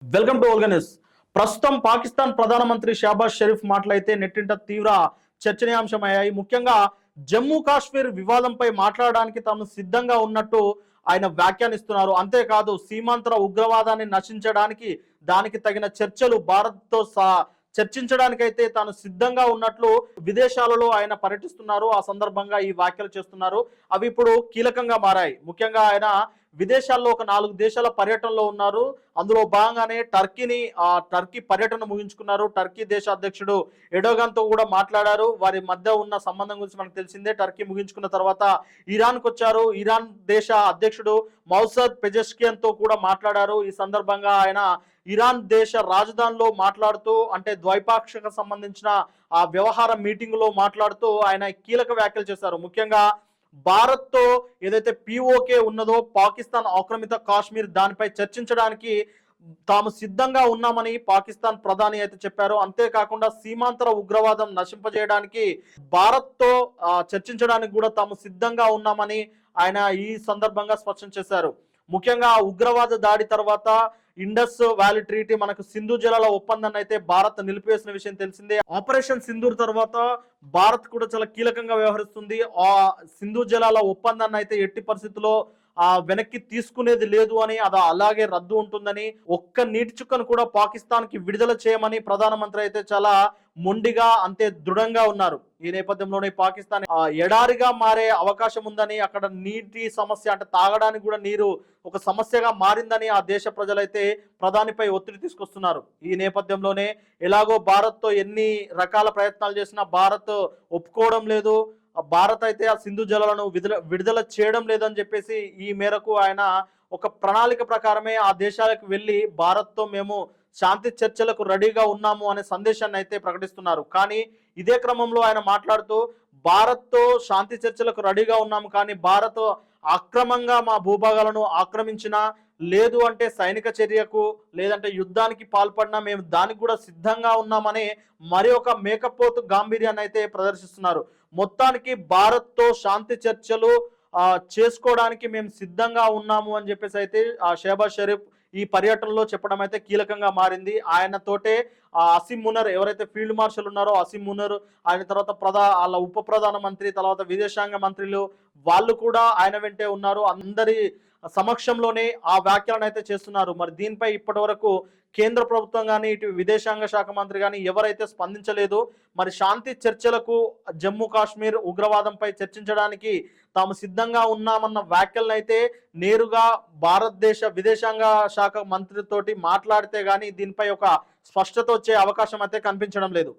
Welcome to Olga news. ప్రస్తుతం పాకిస్తాన్ ప్రధానమంత్రి షాబాజ్ షరీఫ్ మాటలైతే నెట్టింట తీవ్ర చర్చనీయాంశమయ్యాయి. ముఖ్యంగా జమ్మూ కాశ్మీర్ వివాదంపై మాట్లాడడానికి తాము సిద్ధంగా ఉన్నట్టు ఆయన వ్యాఖ్యానిస్తున్నారు. అంతేకాదు సీమాంతర ఉగ్రవాదాన్ని నశించడానికి దానికి తగిన చర్చలు భారత్తో చర్చించడానికైతే తాను సిద్ధంగా ఉన్నట్లు విదేశాలలో ఆయన పర్యటిస్తున్నారు. ఆ సందర్భంగా ఈ వ్యాఖ్యలు చేస్తున్నారు. అవి ఇప్పుడు కీలకంగా మారాయి. ముఖ్యంగా ఆయన విదేశాల్లో ఒక 4 దేశాల పర్యటనలో ఉన్నారు. అందులో భాగంగానే టర్కీ పర్యటన ముగించుకున్నారు. టర్కీ దేశ అధ్యక్షుడు ఎర్డోగాన్ తో కూడా మాట్లాడారు. వారి మధ్య ఉన్న సంబంధం గురించి మనకు తెలిసిందే. టర్కీ ముగించుకున్న తర్వాత ఇరాన్కు వచ్చారు. ఇరాన్ దేశ అధ్యక్షుడు మౌసద్ పెజెష్కియన్ తో కూడా మాట్లాడారు. ఈ సందర్భంగా ఆయన ఇరాన్ దేశ రాజధానిలో మాట్లాడుతూ, అంటే ద్వైపాక్షిక సంబంధించిన ఆ వ్యవహార మీటింగ్ లో మాట్లాడుతూ ఆయన కీలక వ్యాఖ్యలు చేశారు. ముఖ్యంగా భారత్ తో ఏదైతే పిఓకే ఉన్నదో, పాకిస్తాన్ ఆక్రమిత కాశ్మీర్, దానిపై చర్చించడానికి తాము సిద్ధంగా ఉన్నామని పాకిస్తాన్ ప్రధాని అయితే చెప్పారు. అంతేకాకుండా సీమాంతర ఉగ్రవాదం నశింపజేయడానికి భారత్ తో చర్చించడానికి కూడా తాము సిద్ధంగా ఉన్నామని ఆయన ఈ సందర్భంగా స్పష్టం చేశారు. ముఖ్యంగా ఉగ్రవాద దాడి తర్వాత ఇండస్ వ్యాలీ ట్రీటీ, మనకు సింధు జలాల ఒప్పందాన్ని అయితే భారత్ నిలిపివేసిన విషయం తెలిసిందే. ఆపరేషన్ సింధూర్ తర్వాత భారత్ కూడా చాలా కీలకంగా వ్యవహరిస్తుంది. ఆ సింధు జలాల ఒప్పందాన్ని అయితే ఎట్టి పరిస్థితుల్లో వెనక్కి తీసుకునేది లేదు అని, అది అలాగే రద్దు ఉంటుందని, ఒక్క నీటి చుక్కను కూడా పాకిస్తాన్ కి విడుదల చేయమని ప్రధానమంత్రి అయితే చాలా మొండిగా, అంతే దృఢంగా ఉన్నారు. ఈ నేపథ్యంలోనే పాకిస్తాన్ ఎడారిగా మారే అవకాశం ఉందని, అక్కడ నీటి సమస్య, అంటే తాగడానికి కూడా నీరు ఒక సమస్యగా మారిందని ఆ దేశ ప్రజలైతే ప్రధానిపై ఒత్తిడి తీసుకొస్తున్నారు. ఈ నేపథ్యంలోనే ఎలాగో భారత్ తో ఎన్ని రకాల ప్రయత్నాలు చేసినా భారత్ ఒప్పుకోవడం లేదు. భారత్ అయితే ఆ సింధు జలాలను విడుదల చేయడం లేదని చెప్పేసి ఈ మేరకు ఆయన ఒక ప్రణాళిక ప్రకారమే ఆ దేశాలకు వెళ్ళి భారత్తో మేము శాంతి చర్చలకు రెడీగా ఉన్నాము అనే సందేశాన్ని అయితే ప్రకటిస్తున్నారు. కానీ ఇదే క్రమంలో ఆయన మాట్లాడుతూ, భారత్తో శాంతి చర్చలకు రెడీగా ఉన్నాము, కానీ భారత్ అక్రమంగా మా భూభాగాలను ఆక్రమించినా, లేదు అంటే సైనిక చర్యకు లేదంటే యుద్ధానికి పాల్పడినా మేము దానికి కూడా సిద్ధంగా ఉన్నామని మరి ఒక మేకపోతు గాంభీర్యాన్ని అయితే ప్రదర్శిస్తున్నారు. మొత్తానికి భారత్తో శాంతి చర్చలు చేసుకోవడానికి మేము సిద్ధంగా ఉన్నాము అని చెప్పేసి అయితే షహబాజ్ షరీఫ్ ఈ పర్యటనలో చెప్పడం అయితే కీలకంగా మారింది. ఆయనతోటే అసీం మునర్, ఎవరైతే ఫీల్డ్ మార్షల్ ఉన్నారో అసీం మునర్, ఆయన తర్వాత వాళ్ళ ఉప ప్రధానమంత్రి, తర్వాత విదేశాంగ మంత్రులు, వాళ్ళు కూడా ఆయన వెంటే ఉన్నారు. అందరి సమక్షంలోనే ఆ వ్యాఖ్యలను అయితే చేస్తున్నారు. మరి దీనిపై ఇప్పటి వరకు కేంద్ర ప్రభుత్వం కానీ, ఇటు విదేశాంగ శాఖ మంత్రి కానీ ఎవరైతే స్పందించలేదు. మరి శాంతి చర్చలకు, జమ్మూ కాశ్మీర్ ఉగ్రవాదంపై చర్చించడానికి తాము సిద్ధంగా ఉన్నామన్న వ్యాఖ్యలను అయితే నేరుగా భారతదేశ విదేశాంగ శాఖ మంత్రితోటి మాట్లాడితే గానీ దీనిపై ఒక స్పష్టత వచ్చే అవకాశం అయితే కనిపించడం లేదు.